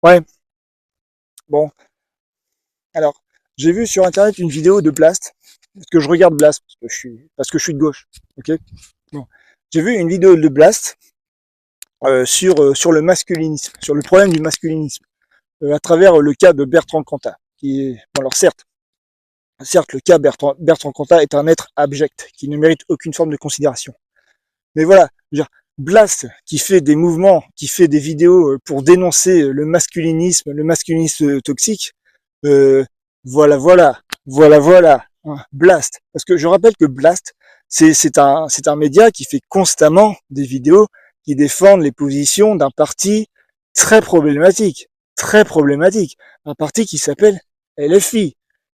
Ouais, bon, alors, j'ai vu sur internet une vidéo de Blast, parce que je regarde Blast, parce que je suis de gauche, ok. Bon. J'ai vu une vidéo de Blast sur le masculinisme, sur le problème du masculinisme, à travers le cas de Bertrand Cantat, qui est, bon alors certes, le cas Bertrand Cantat est un être abject, qui ne mérite aucune forme de considération. Mais voilà, je veux dire, Blast, qui fait des mouvements, qui fait des vidéos pour dénoncer le masculinisme toxique, euh, voilà, voilà, voilà, hein, Blast. Parce que je rappelle que Blast, c'est un média qui fait constamment des vidéos qui défendent les positions d'un parti très problématique, très problématique. Un parti qui s'appelle LFI.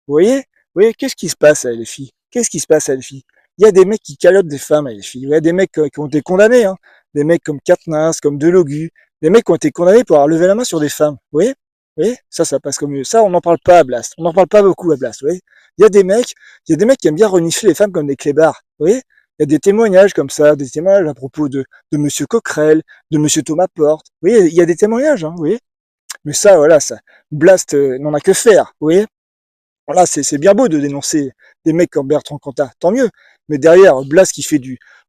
Vous voyez? Vous voyez, qu'est-ce qui se passe à LFI? Qu'est-ce qui se passe à LFI? Il y a des mecs qui calotent des femmes à LFI. Il y a des mecs qui ont été condamnés, hein. Des mecs comme Katniss, comme Delogu, des mecs qui ont été condamnés pour avoir levé la main sur des femmes. Vous voyez? Vous voyez, ça passe comme ça, on n'en parle pas à Blast. On n'en parle pas beaucoup à Blast. Vous voyez, il y a des mecs qui aiment bien renifler les femmes comme des clébards. Vous voyez, il y a des témoignages comme ça, des témoignages à propos de Monsieur Coquerel, de Monsieur Thomas Porte. Vous voyez, il y a des témoignages, hein, vous voyez. Mais ça, voilà, ça, Blast n'en a que faire. Vous voyez, voilà, c'est bien beau de dénoncer des mecs comme Bertrand Cantat, tant mieux. Mais derrière, Blas qui fait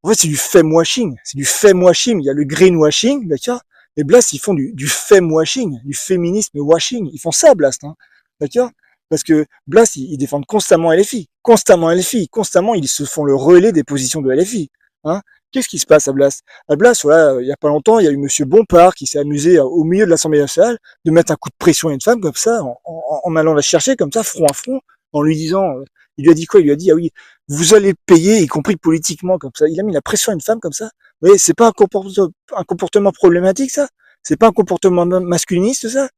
en fait, c'est du femme-washing. C'est du femme-washing. Il y a le greenwashing, d'accord? Et Blas, ils font du femme-washing, du féminisme washing. Ils font ça, Blas, hein, d'accord? Parce que Blas, ils défendent constamment LFI. Constamment LFI. Constamment, ils se font le relais des positions de LFI. Hein? Qu'est-ce qui se passe à Blas? À Blas, voilà, il y a pas longtemps, il y a eu Monsieur Bompard qui s'est amusé au milieu de l'Assemblée nationale de mettre un coup de pression à une femme comme ça, en allant la chercher comme ça, front à front, en lui disant, il lui a dit quoi? Il lui a dit, ah oui, vous allez payer, y compris politiquement, comme ça. Il a mis la pression à une femme comme ça. Vous voyez, c'est pas un comportement problématique, ça? C'est pas un comportement masculiniste, ça?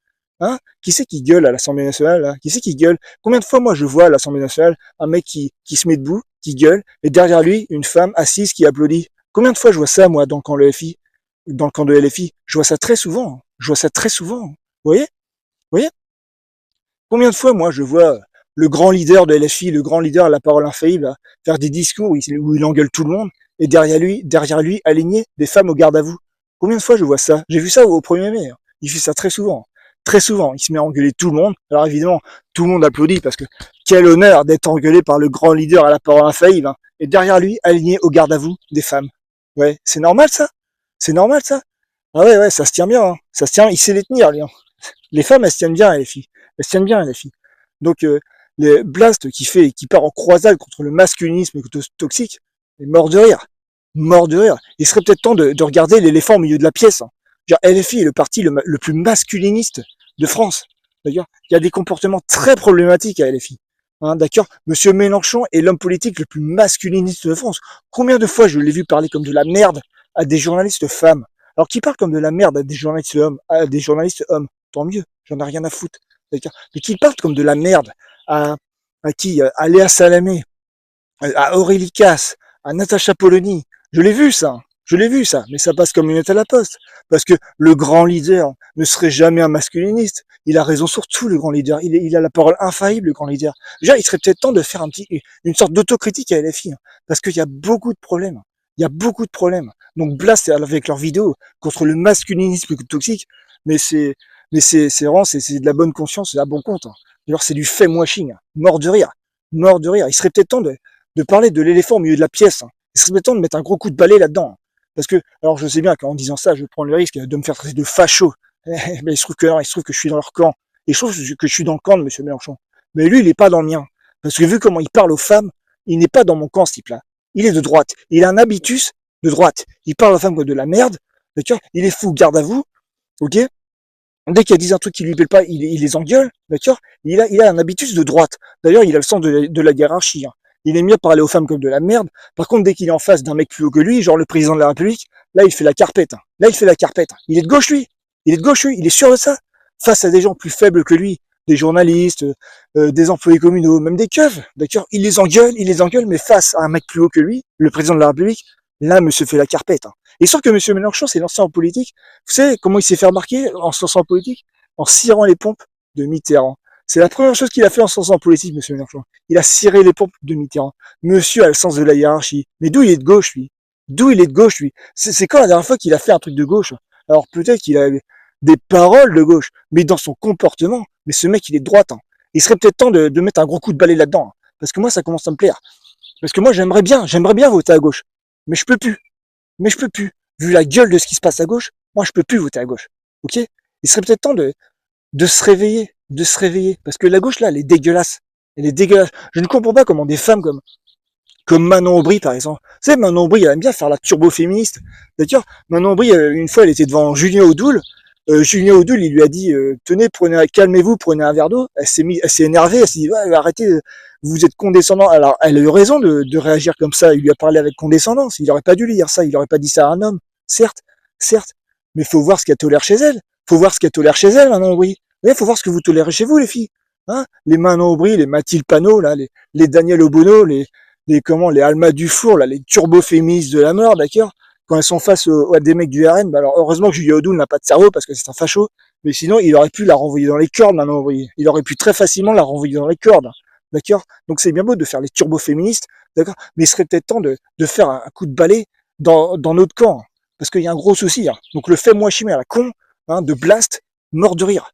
Hein? Qui c'est qui gueule à l'Assemblée nationale, là? Qui c'est qui gueule? Combien de fois, moi, je vois à l'Assemblée nationale un mec qui se met debout, qui gueule, et derrière lui, une femme assise qui applaudit? Combien de fois je vois ça, moi, dans le camp de LFI? Je vois ça très souvent. Je vois ça très souvent. Vous voyez? Vous voyez? Combien de fois, moi, je vois le grand leader de LFI, le grand leader à la parole infaillible, faire des discours où il engueule tout le monde, et derrière lui, aligner des femmes au garde à vous. Combien de fois je vois ça? J'ai vu ça au 1er mai. Hein. Il fait ça très souvent. Très souvent. Il se met à engueuler tout le monde. Alors évidemment, tout le monde applaudit parce que quel honneur d'être engueulé par le grand leader à la parole infaillible. Hein. Et derrière lui, aligné au garde à vous des femmes. Ouais, c'est normal ça? C'est normal ça? Ah ouais, ouais, ça se tient bien. Hein. Ça se tient, il sait les tenir, lui. Hein. Les femmes, elles se tiennent bien, les filles. Elles se tiennent bien, les filles. Donc, les Blast qui part en croisade contre le masculinisme toxique, est mort de rire. Mort de rire. Il serait peut-être temps de regarder l'éléphant au milieu de la pièce. Hein. Genre, LFI est le parti le plus masculiniste de France. D'ailleurs, il y a des comportements très problématiques à LFI. Hein, d'accord. Monsieur Mélenchon est l'homme politique le plus masculiniste de France. Combien de fois je l'ai vu parler comme de la merde à des journalistes femmes? Alors qui parle comme de la merde à des journalistes hommes, tant mieux, j'en ai rien à foutre. D'accord. Mais qui parle comme de la merde à, à qui? À Léa Salamé, à Aurélie Casse, à Natacha Polony. Je l'ai vu ça. Je l'ai vu ça, mais ça passe comme une lettre à la poste. Parce que le grand leader ne serait jamais un masculiniste. Il a raison sur tout, le grand leader. Il a la parole infaillible, le grand leader. Déjà, il serait peut-être temps de faire une sorte d'autocritique à LFI. Hein, parce qu'il y a beaucoup de problèmes. Il y a beaucoup de problèmes. Donc Blast avec leurs vidéos contre le masculinisme toxique, mais c'est vraiment, c'est de la bonne conscience, c'est à bon compte. Hein. D'ailleurs, c'est du fame-washing. Hein. Mort de rire. Mort de rire. Il serait peut-être temps de parler de l'éléphant au milieu de la pièce. Hein. Il serait temps de mettre un gros coup de balai là-dedans. Hein. Parce que, alors je sais bien qu'en disant ça, je prends le risque de me faire traiter de facho. Mais il se trouve que non, il se trouve que je suis dans leur camp. Et je trouve que je suis dans le camp de M. Mélenchon. Mais lui, il n'est pas dans le mien. Parce que vu comment il parle aux femmes, il n'est pas dans mon camp, ce type-là. Il est de droite. Il a un habitus de droite. Il parle aux femmes comme de la merde. D'accord? Il est fou, garde à vous. Ok? Dès qu'il y a un truc qui lui plaît pas, il les engueule, d'accord? Il a un habitus de droite. D'ailleurs, il a le sens de la hiérarchie. Hein. Il aime bien parler aux femmes comme de la merde. Par contre, dès qu'il est en face d'un mec plus haut que lui, genre le président de la République, là, il fait la carpette. Hein. Là, il fait la carpette. Il est de gauche, lui. Il est de gauche, lui. Il est sûr de ça. Face à des gens plus faibles que lui, des journalistes, des employés communaux, même des keufs, d'accord? Il les engueule, mais face à un mec plus haut que lui, le président de la République, là, monsieur fait la carpette. Hein. Et sûr que monsieur Mélenchon s'est lancé en politique. Vous savez comment il s'est fait remarquer en se lançant en politique? En cirant les pompes de Mitterrand. C'est la première chose qu'il a fait en se lançant en politique, monsieur Mélenchon. Il a ciré les pompes de Mitterrand. Monsieur a le sens de la hiérarchie. Mais d'où il est de gauche, lui? D'où il est de gauche, lui? C'est quand la dernière fois qu'il a fait un truc de gauche? Alors peut-être qu'il a, des paroles de gauche, mais dans son comportement, mais ce mec, il est de droite. Hein. Il serait peut-être temps de mettre un gros coup de balai là-dedans, hein, parce que moi, ça commence à me plaire. Parce que moi, j'aimerais bien voter à gauche, mais je peux plus. Mais je peux plus. Vu la gueule de ce qui se passe à gauche, moi, je peux plus voter à gauche. Ok? Il serait peut-être temps de se réveiller, parce que la gauche là, elle est dégueulasse. Elle est dégueulasse. Je ne comprends pas comment des femmes comme Manon Aubry, par exemple. Tu sais, Manon Aubry, elle aime bien faire la turbo-féministe. D'ailleurs, Manon Aubry, une fois, elle était devant Julien Audoul. Julien Audoul, il lui a dit, tenez, calmez-vous, prenez un verre d'eau. Elle s'est énervée, elle s'est dit, ouais, arrêtez, vous êtes condescendant. Alors, elle a eu raison de réagir comme ça. Il lui a parlé avec condescendance. Il aurait pas dû lui dire ça. Il aurait pas dit ça à un homme. Certes. Mais faut voir ce qu'elle tolère chez elle. Faut voir ce qu'elle tolère chez elle, Manon Aubry. Il faut voir ce que vous tolérez chez vous, les filles. Hein, les Manon Aubry, les Mathilde Panot, là, les Daniel Obono, les Alma Dufour, là, les turbo-féministes de la mort, d'accord, quand elles sont face à des mecs du RN, bah alors heureusement que Julien Audoul n'a pas de cerveau parce que c'est un facho, mais sinon il aurait pu la renvoyer dans les cordes, Manon Aubry. Il aurait pu très facilement la renvoyer dans les cordes, d'accord. Donc c'est bien beau de faire les turbo-féministes, d'accord, mais il serait peut-être temps de faire un coup de balai dans notre camp, parce qu'il y a un gros souci. Hein. Donc le fait moi chimère, la con, hein, de Blast, mort de rire.